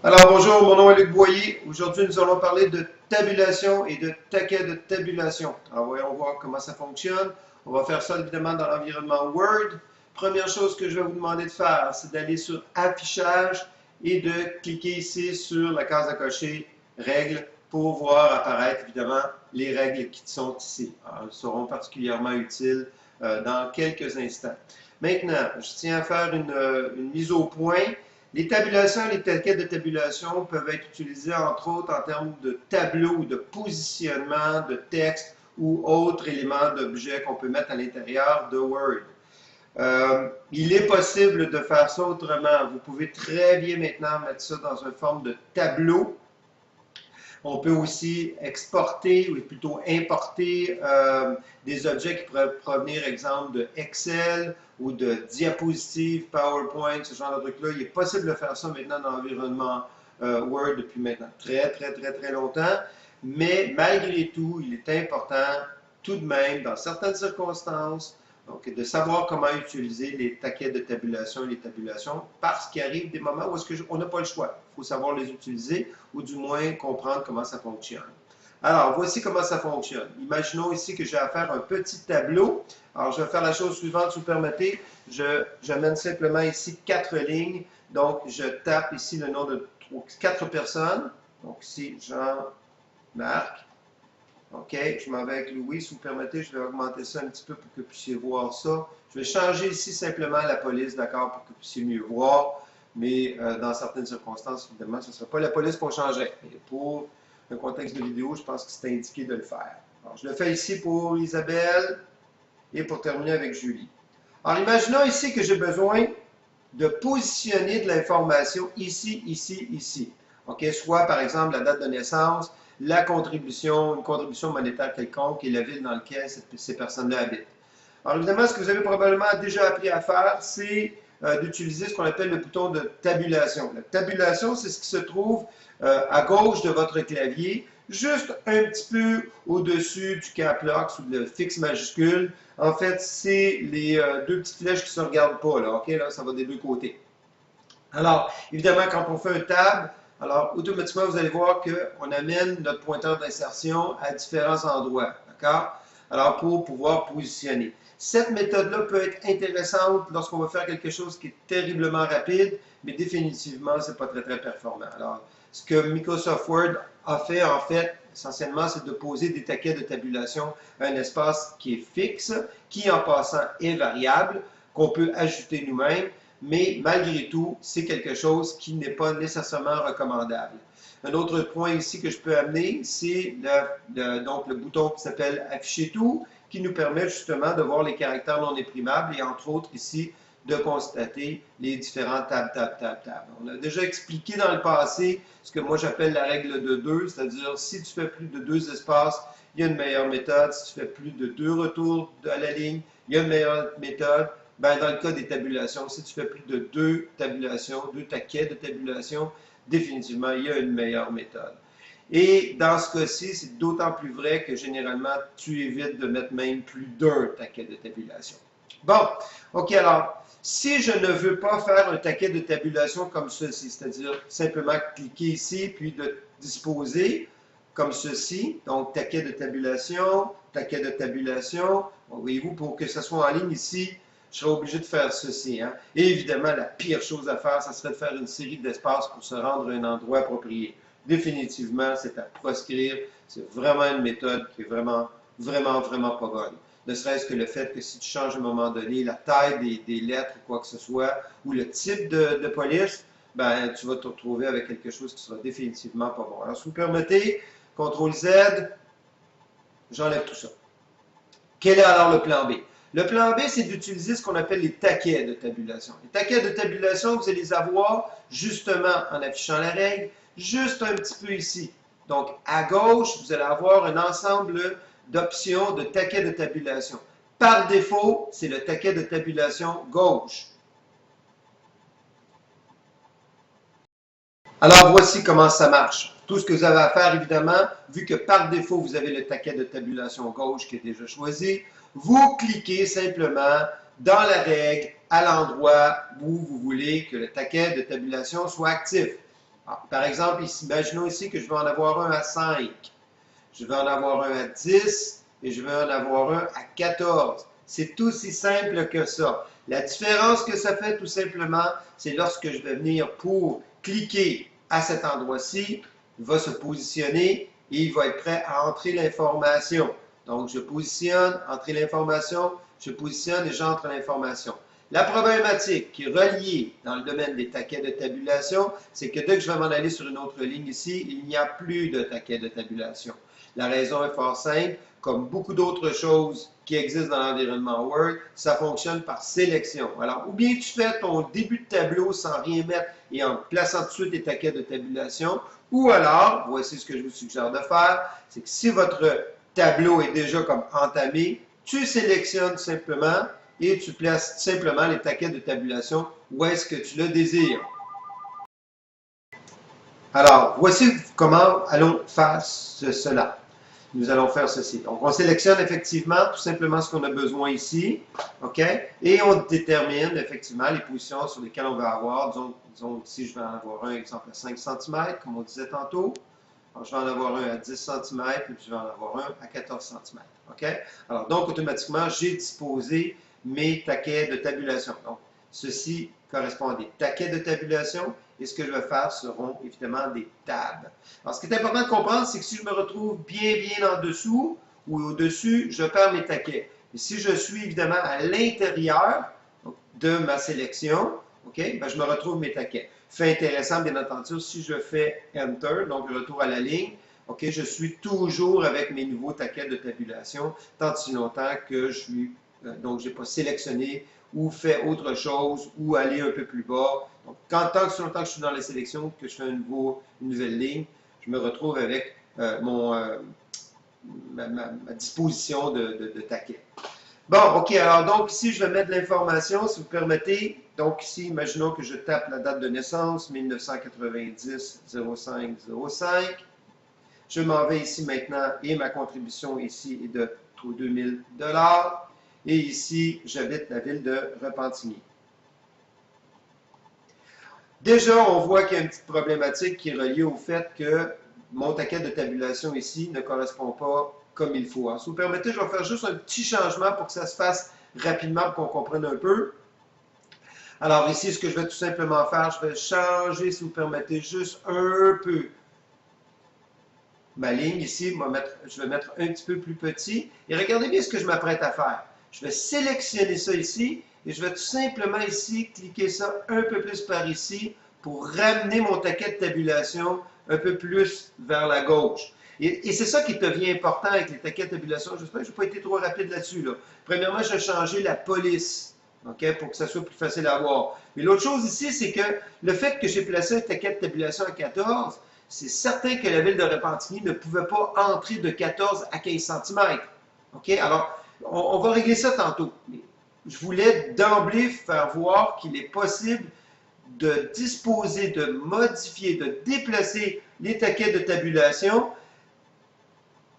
Alors bonjour, mon nom est Luc Boyer. Aujourd'hui, nous allons parler de tabulation et de taquet de tabulation. Alors voyons voir comment ça fonctionne. On va faire ça évidemment dans l'environnement Word. Première chose que je vais vous demander de faire, c'est d'aller sur Affichage et de cliquer ici sur la case à cocher Règles pour voir apparaître évidemment les règles qui sont ici. Alors, elles seront particulièrement utiles dans quelques instants. Maintenant, je tiens à faire une mise au point. Les tabulations et les taquets de tabulation peuvent être utilisés entre autres en termes de tableau, de positionnement, de texte ou autres éléments d'objets qu'on peut mettre à l'intérieur de Word. Il est possible de faire ça autrement. Vous pouvez très bien maintenant mettre ça dans une forme de tableau. On peut aussi exporter, ou plutôt importer des objets qui pourraient provenir, exemple, de Excel ou de diapositives, PowerPoint, ce genre de trucs-là. Il est possible de faire ça maintenant dans l'environnement Word depuis maintenant très longtemps. Mais malgré tout, il est important tout de même, dans certaines circonstances, donc, de savoir comment utiliser les taquets de tabulation et les tabulations, parce qu'il arrive des moments où on n'a pas le choix. Il faut savoir les utiliser, ou du moins comprendre comment ça fonctionne. Alors, voici comment ça fonctionne. Imaginons ici que j'ai à faire un petit tableau. Alors, je vais faire la chose suivante, si vous permettez. J'amène simplement ici 4 lignes. Donc, je tape ici le nom de 4 personnes. Donc, ici, Jean-Marc. OK, je m'en vais avec Louis. Si vous permettez, je vais augmenter ça un petit peu pour que vous puissiez voir ça. Je vais changer ici simplement la police, d'accord, pour que vous puissiez mieux voir. Mais dans certaines circonstances, évidemment, ce ne sera pas la police qu'on changerait. Mais pour le contexte de vidéo, je pense que c'est indiqué de le faire. Alors, je le fais ici pour Isabelle et pour terminer avec Julie. Alors, imaginons ici que j'ai besoin de positionner de l'information ici, ici, ici. OK, soit par exemple la date de naissance, la contribution, une contribution monétaire quelconque et la ville dans laquelle ces personnes-là habitent. Alors évidemment, ce que vous avez probablement déjà appris à faire, c'est d'utiliser ce qu'on appelle le bouton de tabulation. La tabulation, c'est ce qui se trouve à gauche de votre clavier, juste un petit peu au-dessus du cap lock ou le fixe majuscule. En fait, c'est les deux petites flèches qui ne se regardent pas, là, OK? Là, ça va des deux côtés. Alors, évidemment, quand on fait un tab, alors automatiquement, vous allez voir qu'on amène notre pointeur d'insertion à différents endroits, d'accord? Alors, pour pouvoir positionner. Cette méthode-là peut être intéressante lorsqu'on va faire quelque chose qui est terriblement rapide, mais définitivement, ce n'est pas très performant. Alors, ce que Microsoft Word a fait, en fait, essentiellement, c'est de poser des taquets de tabulation à un espace qui est fixe, qui, en passant, est variable, qu'on peut ajouter nous-mêmes, mais malgré tout, c'est quelque chose qui n'est pas nécessairement recommandable. Un autre point ici que je peux amener, c'est donc le bouton qui s'appelle Afficher tout, qui nous permet justement de voir les caractères non imprimables et entre autres ici, de constater les différents tab. On a déjà expliqué dans le passé ce que moi j'appelle la règle de 2, c'est-à-dire si tu fais plus de 2 espaces, il y a une meilleure méthode. Si tu fais plus de 2 retours à la ligne, il y a une meilleure méthode. Ben, dans le cas des tabulations, si tu fais plus de 2 tabulations, 2 taquets de tabulation, définitivement, il y a une meilleure méthode. Et dans ce cas-ci, c'est d'autant plus vrai que généralement, tu évites de mettre même plus d'un taquet de tabulation. Bon, OK, alors, si je ne veux pas faire un taquet de tabulation comme ceci, c'est-à-dire simplement cliquer ici, puis de disposer comme ceci, donc taquet de tabulation, bon, voyez-vous, pour que ce soit en ligne ici, je serais obligé de faire ceci. Hein? Et évidemment, la pire chose à faire, ça serait de faire une série d'espaces pour se rendre à un endroit approprié. Définitivement, c'est à proscrire. C'est vraiment une méthode qui est vraiment pas bonne. Ne serait-ce que le fait que si tu changes à un moment donné la taille des lettres ou quoi que ce soit, ou le type de police, ben, tu vas te retrouver avec quelque chose qui sera définitivement pas bon. Alors, si vous permettez, CTRL Z, j'enlève tout ça. Quel est alors le plan B? Le plan B, c'est d'utiliser ce qu'on appelle les taquets de tabulation. Les taquets de tabulation, vous allez les avoir justement en affichant la règle, juste un petit peu ici. Donc, à gauche, vous allez avoir un ensemble d'options de taquets de tabulation. Par défaut, c'est le taquet de tabulation gauche. Alors, voici comment ça marche. Tout ce que vous avez à faire, évidemment, vu que par défaut, vous avez le taquet de tabulation gauche qui est déjà choisi, vous cliquez simplement dans la règle à l'endroit où vous voulez que le taquet de tabulation soit actif. Alors, par exemple, ici, imaginons ici que je vais en avoir un à 5. Je vais en avoir un à 10 et je vais en avoir un à 14. C'est aussi simple que ça. La différence que ça fait tout simplement, c'est lorsque je vais venir pour cliquer à cet endroit-ci, il va se positionner et il va être prêt à entrer l'information. Donc, je positionne, entrer l'information, je positionne et j'entre l'information. La problématique qui est reliée dans le domaine des taquets de tabulation, c'est que dès que je vais m'en aller sur une autre ligne ici, il n'y a plus de taquets de tabulation. La raison est fort simple. Comme beaucoup d'autres choses qui existent dans l'environnement Word, ça fonctionne par sélection. Alors, ou bien tu fais ton début de tableau sans rien mettre et en plaçant tout de suite les taquets de tabulation, ou alors, voici ce que je vous suggère de faire, c'est que si votre tableau est déjà comme entamé, tu sélectionnes simplement et tu places simplement les taquets de tabulation où est-ce que tu le désires. Alors, voici comment allons faire cela. Nous allons faire ceci. Donc, on sélectionne effectivement tout simplement ce qu'on a besoin ici, OK? Et on détermine effectivement les positions sur lesquelles on va avoir. Disons ici, je vais en avoir un exemple à 5 cm, comme on disait tantôt. Alors, je vais en avoir un à 10 cm et puis je vais en avoir un à 14 cm. OK? Alors, donc, automatiquement, j'ai disposé mes taquets de tabulation. Donc, ceci correspond à des taquets de tabulation et ce que je vais faire seront évidemment des tables. Alors, ce qui est important de comprendre, c'est que si je me retrouve bien en dessous ou au-dessus, je perds mes taquets. Et si je suis évidemment à l'intérieur de ma sélection, OK, ben, je me retrouve mes taquets. Fait intéressant, bien entendu, si je fais Enter, donc retour à la ligne, OK, je suis toujours avec mes nouveaux taquets de tabulation, tant si longtemps que je suis, donc je n'ai pas sélectionné ou fait autre chose ou aller un peu plus bas. Donc, tant que longtemps que je suis dans la sélection, que je fais une nouvelle ligne, je me retrouve avec ma disposition de taquet. Bon, OK, alors donc ici, je vais mettre de l'information, si vous permettez. Donc ici, imaginons que je tape la date de naissance, 1990-05-05. Je m'en vais ici maintenant et ma contribution ici est de 2000 $. Et ici, j'habite la ville de Repentigny. Déjà, on voit qu'il y a une petite problématique qui est reliée au fait que mon taquet de tabulation ici ne correspond pas comme il faut. Alors, si vous permettez, je vais faire juste un petit changement pour que ça se fasse rapidement, pour qu'on comprenne un peu. Alors ici, ce que je vais tout simplement faire, je vais changer, si vous permettez, juste un peu ma ligne ici. Je vais mettre un petit peu plus petit. Et regardez bien ce que je m'apprête à faire. Je vais sélectionner ça ici et je vais tout simplement ici cliquer ça un peu plus par ici pour ramener mon taquet de tabulation un peu plus vers la gauche. Et c'est ça qui devient important avec les taquets de tabulation. J'espère que je n'ai pas été trop rapide là-dessus. Là. Premièrement, je vais changer la police, okay, pour que ça soit plus facile à voir. Mais l'autre chose ici, c'est que le fait que j'ai placé un taquet de tabulation à 14, c'est certain que la ville de Repentigny ne pouvait pas entrer de 14 à 15 cm. OK? Alors, on va régler ça tantôt. Je voulais d'emblée faire voir qu'il est possible de disposer, de modifier, de déplacer les taquets de tabulation,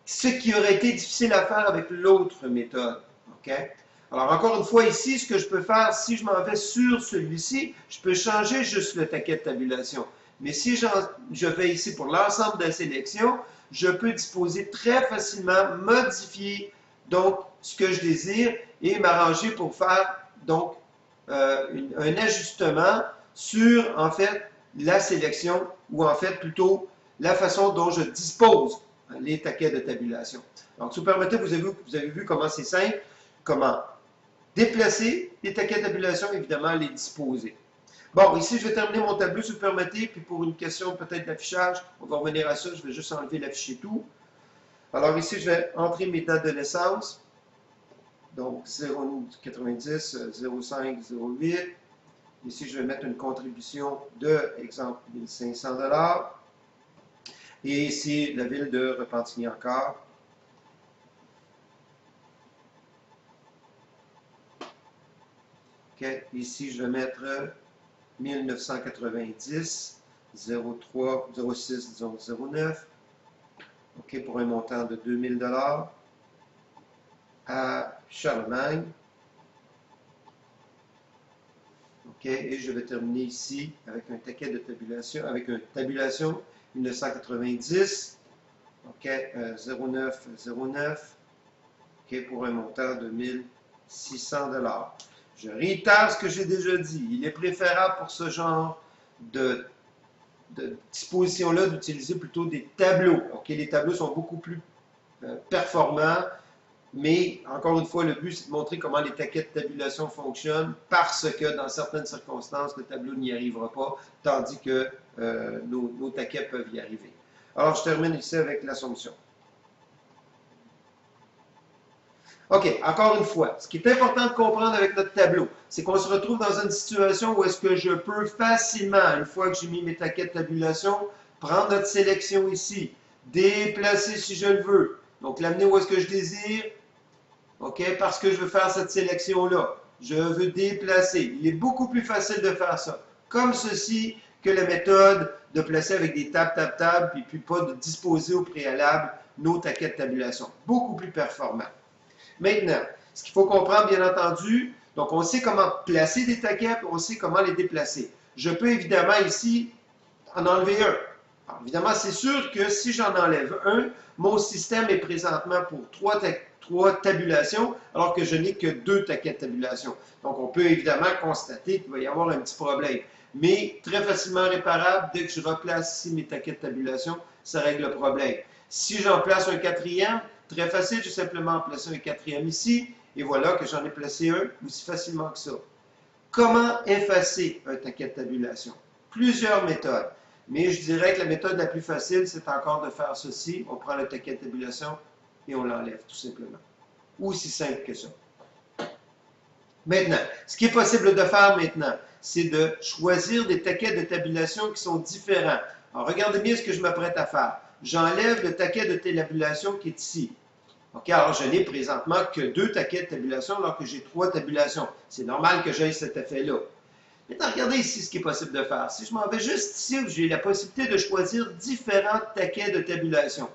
ce qui aurait été difficile à faire avec l'autre méthode. OK? Alors, encore une fois, ici, ce que je peux faire, si je m'en vais sur celui-ci, je peux changer juste le taquet de tabulation. Mais si je vais ici pour l'ensemble de la sélection, je peux disposer très facilement, modifier donc ce que je désire et m'arranger pour faire donc un ajustement sur en fait la sélection ou en fait plutôt la façon dont je dispose les taquets de tabulation. Donc, si vous permettez, vous avez vu comment c'est simple, comment déplacer les taquets de tabulation, évidemment les disposer. Bon, ici, je vais terminer mon tableau, si vous permettez, puis pour une question peut-être d'affichage, on va revenir à ça, je vais juste enlever l'afficher tout. Alors ici, je vais entrer mes dates de naissance, donc 090, 05, 08. Ici, je vais mettre une contribution de, exemple, 1500 $. Et ici, la ville de Repentigny encore. OK, ici, je vais mettre 1990, 03, 06, 09. OK, pour un montant de 2000 $ à Charlemagne. OK, OK, et je vais terminer ici avec un taquet de tabulation, avec une tabulation 1990, OK, 0909, OK, pour un montant de 1600 $. Je réitère ce que j'ai déjà dit. Il est préférable pour ce genre de disposition-là d'utiliser plutôt des tableaux. OK, les tableaux sont beaucoup plus performants, mais encore une fois, le but, c'est de montrer comment les taquets de tabulation fonctionnent parce que dans certaines circonstances, le tableau n'y arrivera pas, tandis que nos taquets peuvent y arriver. Alors, je termine ici avec l'assomption. OK, encore une fois, ce qui est important de comprendre avec notre tableau, c'est qu'on se retrouve dans une situation où est-ce que je peux facilement, une fois que j'ai mis mes taquets de tabulation, prendre notre sélection ici, déplacer si je le veux. Donc, l'amener où est-ce que je désire, OK, parce que je veux faire cette sélection-là. Je veux déplacer. Il est beaucoup plus facile de faire ça, comme ceci, que la méthode de placer avec des tables, puis pas de disposer au préalable nos taquets de tabulation. Beaucoup plus performant. Maintenant, ce qu'il faut comprendre, bien entendu, donc on sait comment placer des taquets, on sait comment les déplacer. Je peux évidemment ici en enlever un. Alors, évidemment, c'est sûr que si j'en enlève un, mon système est présentement pour trois tabulations, alors que je n'ai que 2 taquets de tabulation. Donc, on peut évidemment constater qu'il va y avoir un petit problème. Mais très facilement réparable, dès que je replace ici mes taquets de tabulation, ça règle le problème. Si j'en place un quatrième, très facile, j'ai simplement placé un quatrième ici, et voilà que j'en ai placé un aussi facilement que ça. Comment effacer un taquet de tabulation? Plusieurs méthodes. Mais je dirais que la méthode la plus facile, c'est encore de faire ceci. On prend le taquet de tabulation et on l'enlève, tout simplement. Aussi simple que ça. Maintenant, ce qui est possible de faire maintenant, c'est de choisir des taquets de tabulation qui sont différents. Alors, regardez bien ce que je m'apprête à faire. J'enlève le taquet de tabulation qui est ici. OK, alors je n'ai présentement que 2 taquets de tabulation alors que j'ai 3 tabulations. C'est normal que j'aie cet effet-là. Maintenant, regardez ici ce qui est possible de faire. Si je m'en vais juste ici, j'ai la possibilité de choisir différents taquets de tabulation.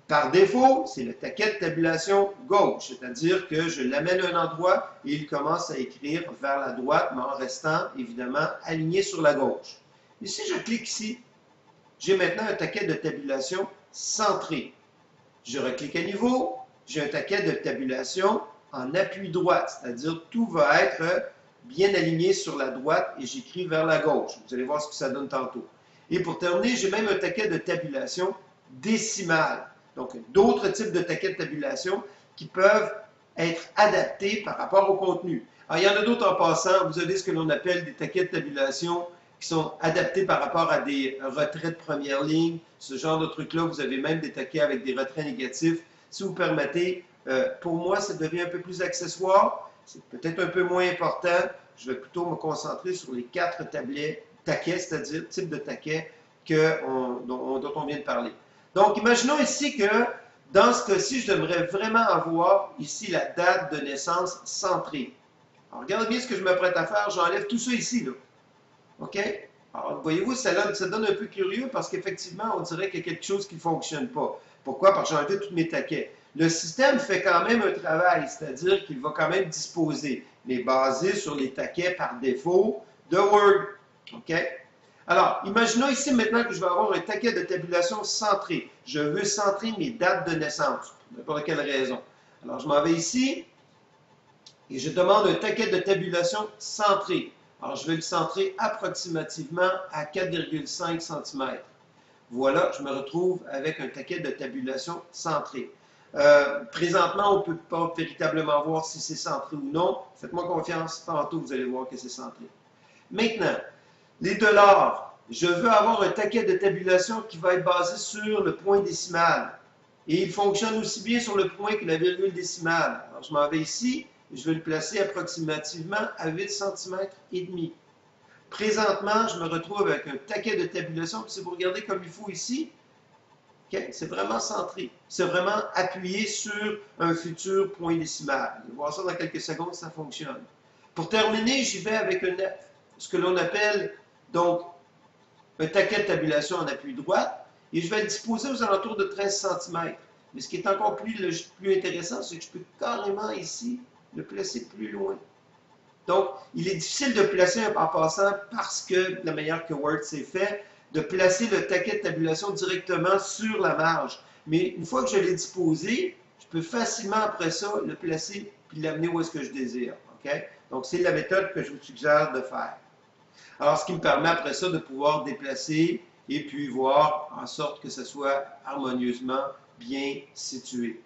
Par défaut, c'est le taquet de tabulation gauche, c'est-à-dire que je l'amène à un endroit et il commence à écrire vers la droite, mais en restant évidemment aligné sur la gauche. Et si je clique ici, j'ai maintenant un taquet de tabulation centré. Je reclique à nouveau, j'ai un taquet de tabulation en appui droite, c'est-à-dire tout va être bien aligné sur la droite et j'écris vers la gauche. Vous allez voir ce que ça donne tantôt. Et pour terminer, j'ai même un taquet de tabulation décimale. Donc, d'autres types de taquets de tabulation qui peuvent être adaptés par rapport au contenu. Alors, il y en a d'autres en passant. Vous avez ce que l'on appelle des taquets de tabulation qui sont adaptés par rapport à des retraits de première ligne. Ce genre de trucs-là, vous avez même des taquets avec des retraits négatifs. Si vous permettez, pour moi, ça devient un peu plus accessoire. C'est peut-être un peu moins important. Je vais plutôt me concentrer sur les 4 taquets, c'est-à-dire types de taquets dont on vient de parler. Donc, imaginons ici que dans ce cas-ci, je devrais vraiment avoir ici la date de naissance centrée. Alors, regardez bien ce que je m'apprête à faire. J'enlève tout ça ici, là. OK? Alors, voyez-vous, ça donne un peu curieux parce qu'effectivement, on dirait qu'il y a quelque chose qui ne fonctionne pas. Pourquoi? Parce que j'ai enlevé tous mes taquets. Le système fait quand même un travail, c'est-à-dire qu'il va quand même disposer, mais basé sur les taquets par défaut de Word. OK? Alors, imaginons ici maintenant que je vais avoir un taquet de tabulation centré. Je veux centrer mes dates de naissance, pour n'importe quelle raison. Alors, je m'en vais ici et je demande un taquet de tabulation centré. Alors, je vais le centrer approximativement à 4,5 cm. Voilà, je me retrouve avec un taquet de tabulation centré. Présentement, on ne peut pas véritablement voir si c'est centré ou non. Faites-moi confiance, tantôt vous allez voir que c'est centré. Maintenant, les dollars, je veux avoir un taquet de tabulation qui va être basé sur le point décimal. Et il fonctionne aussi bien sur le point que la virgule décimale. Alors, je m'en vais ici et je vais le placer approximativement à 8 cm et demi. Présentement, je me retrouve avec un taquet de tabulation. Puis si vous regardez comme il faut ici, okay, c'est vraiment centré. C'est vraiment appuyé sur un futur point décimal. Vous allez voir ça dans quelques secondes, ça fonctionne. Pour terminer, j'y vais avec ce que l'on appelle donc un taquet de tabulation en appui droit, et je vais le disposer aux alentours de 13 cm. Mais ce qui est encore plus intéressant, c'est que je peux carrément ici le placer plus loin. Donc, il est difficile de placer en passant, parce que la manière que Word s'est fait, de placer le taquet de tabulation directement sur la marge. Mais une fois que je l'ai disposé, je peux facilement après ça le placer puis l'amener où est-ce que je désire. Okay? Donc, c'est la méthode que je vous suggère de faire. Alors, ce qui me permet après ça de pouvoir déplacer et puis voir en sorte que ce soit harmonieusement bien situé.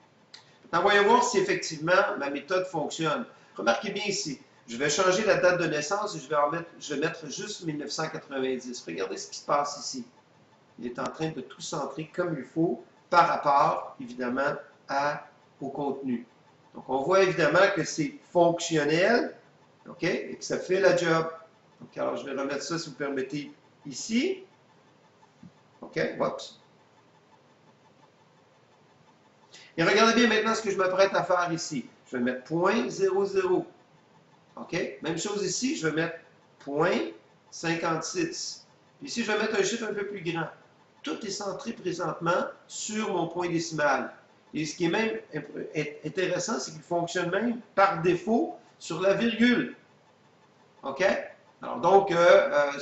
Maintenant, voyons voir si effectivement ma méthode fonctionne. Remarquez bien ici, je vais changer la date de naissance et je vais mettre juste 1990. Regardez ce qui se passe ici. Il est en train de tout centrer comme il faut par rapport, évidemment, au contenu. Donc, on voit évidemment que c'est fonctionnel, OK, et que ça fait la job. Donc, alors, je vais remettre ça, si vous permettez, ici. OK, oups. Et regardez bien maintenant ce que je m'apprête à faire ici. Je vais mettre 0.00. OK? Même chose ici, je vais mettre 0.56. Ici, je vais mettre un chiffre un peu plus grand. Tout est centré présentement sur mon point décimal. Et ce qui est même intéressant, c'est qu'il fonctionne même par défaut sur la virgule. OK? Alors donc, ce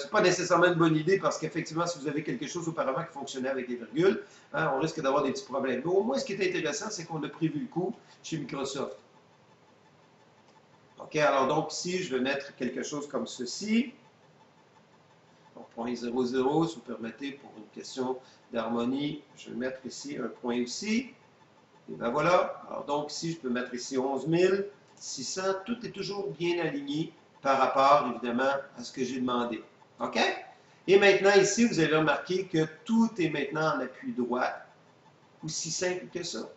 n'est pas nécessairement une bonne idée parce qu'effectivement, si vous avez quelque chose auparavant qui fonctionnait avec des virgules, hein, on risque d'avoir des petits problèmes. Mais au moins, ce qui est intéressant, c'est qu'on a prévu le coup chez Microsoft. OK, alors donc ici, je vais mettre quelque chose comme ceci. Donc, 0.00, si vous permettez, pour une question d'harmonie, je vais mettre ici un point aussi. Et bien voilà. Alors donc ici, je peux mettre ici 11 600. Tout est toujours bien aligné par rapport, évidemment, à ce que j'ai demandé. OK? Et maintenant, ici, vous avez remarqué que tout est maintenant en appui droit. Aussi simple que ça.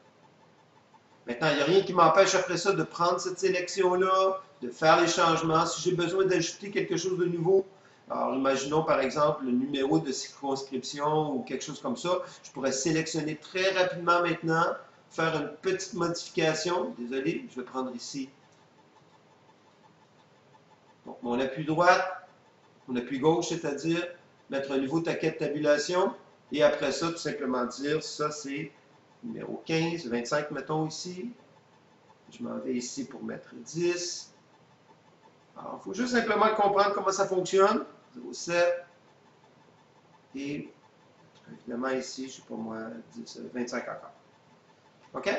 Maintenant, il n'y a rien qui m'empêche après ça de prendre cette sélection-là, de faire les changements. Si j'ai besoin d'ajouter quelque chose de nouveau, alors imaginons par exemple le numéro de circonscription ou quelque chose comme ça, je pourrais sélectionner très rapidement maintenant, faire une petite modification. Désolé, je vais prendre ici. Donc, mon appui droit, mon appui gauche, c'est-à-dire mettre un nouveau taquet de tabulation. Et après ça, tout simplement dire, ça c'est numéro 15, 25, mettons ici. Je m'en vais ici pour mettre 10. Alors, il faut juste simplement comprendre comment ça fonctionne. 0,7. Et, évidemment, ici, je ne sais pas moi, 10, 25 encore. OK?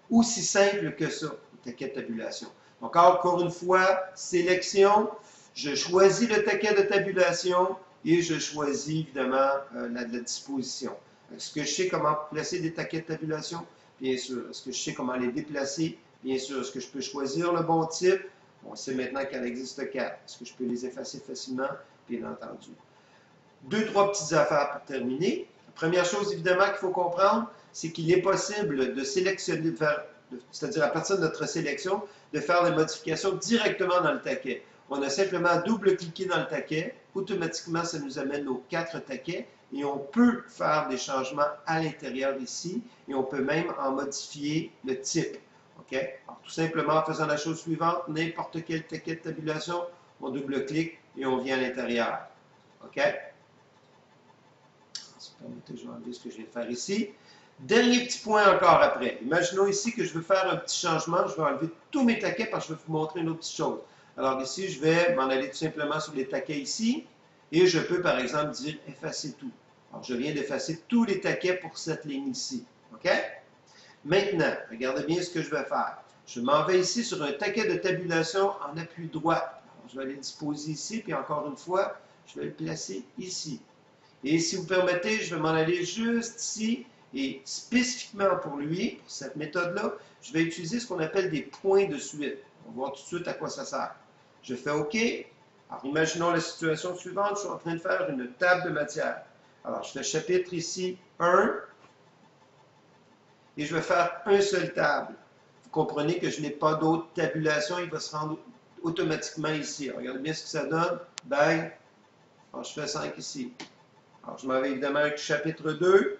Aussi simple que ça, le taquet de tabulation. Donc, encore une fois, sélection. Je choisis le taquet de tabulation et je choisis, évidemment, la disposition. Est-ce que je sais comment placer des taquets de tabulation? Bien sûr. Est-ce que je sais comment les déplacer? Bien sûr. Est-ce que je peux choisir le bon type? On sait maintenant qu'il en existe 4. Est-ce que je peux les effacer facilement? Bien entendu. Deux, trois petites affaires pour terminer. La première chose, évidemment, qu'il faut comprendre, c'est qu'il est possible de sélectionner, c'est-à-dire à partir de notre sélection, de faire des modifications directement dans le taquet. On a simplement double-cliqué dans le taquet. Automatiquement, ça nous amène aux 4 taquets et on peut faire des changements à l'intérieur ici et on peut même en modifier le type. Okay? Alors, tout simplement en faisant la chose suivante, n'importe quel taquet de tabulation, on double-clique et on vient à l'intérieur. OK? Si vous permettez, je vais enlever ce que je viens de faire ici. Dernier petit point encore après. Imaginons ici que je veux faire un petit changement. Je vais enlever tous mes taquets parce que je vais vous montrer une autre petite chose. Alors ici, je vais m'en aller tout simplement sur les taquets ici. Et je peux, par exemple, dire effacer tout. Alors, je viens d'effacer tous les taquets pour cette ligne ici. OK? Maintenant, regardez bien ce que je vais faire. Je m'en vais ici sur un taquet de tabulation en appui droit. Alors, je vais aller le disposer ici, puis encore une fois, je vais le placer ici. Et si vous permettez, je vais m'en aller juste ici. Et spécifiquement pour lui, pour cette méthode-là, je vais utiliser ce qu'on appelle des points de suite. On va voir tout de suite à quoi ça sert. Je fais OK. Alors, imaginons la situation suivante. Je suis en train de faire une table de matière. Alors, je fais chapitre ici 1. Et je vais faire un seul table. Vous comprenez que je n'ai pas d'autre tabulation. Il va se rendre automatiquement ici. Alors, regardez bien ce que ça donne. Bang. Alors, je fais 5 ici. Alors, je m'en vais évidemment avec chapitre 2.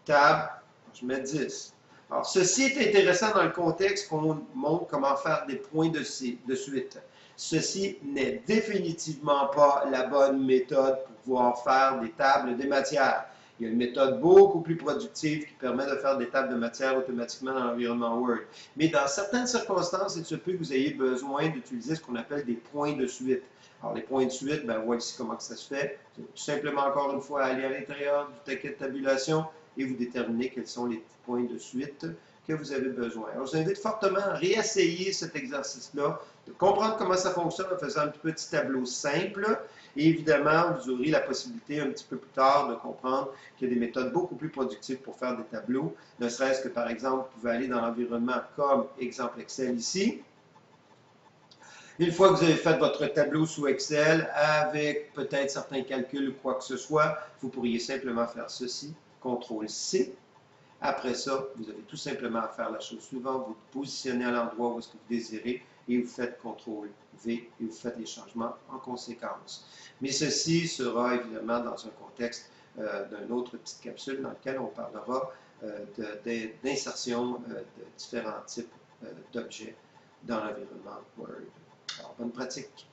Table, je mets 10. Alors, ceci est intéressant dans le contexte qu'on montre comment faire des points de suite. Ceci n'est définitivement pas la bonne méthode pour pouvoir faire des tables de matière. Il y a une méthode beaucoup plus productive qui permet de faire des tables de matière automatiquement dans l'environnement Word. Mais dans certaines circonstances, il se peut que vous ayez besoin d'utiliser ce qu'on appelle des points de suite. Alors, les points de suite, ben, voici comment que ça se fait. Tout simplement, encore une fois, aller à l'intérieur du taquet de tabulation et vous déterminez quels sont les petits points de suite que vous avez besoin. Alors, je vous invite fortement à réessayer cet exercice-là, de comprendre comment ça fonctionne en faisant un petit tableau simple. Et évidemment, vous aurez la possibilité un petit peu plus tard de comprendre qu'il y a des méthodes beaucoup plus productives pour faire des tableaux, ne serait-ce que, par exemple, vous pouvez aller dans l'environnement comme exemple Excel ici. Une fois que vous avez fait votre tableau sous Excel, avec peut-être certains calculs ou quoi que ce soit, vous pourriez simplement faire ceci, CTRL-C. Après ça, vous avez tout simplement à faire la chose suivante, vous positionnez à l'endroit où est-ce que vous désirez et vous faites CTRL-V et vous faites les changements en conséquence. Mais ceci sera évidemment dans un contexte d'une autre petite capsule dans laquelle on parlera d'insertion de différents types d'objets dans l'environnement Word. Alors, bonne pratique!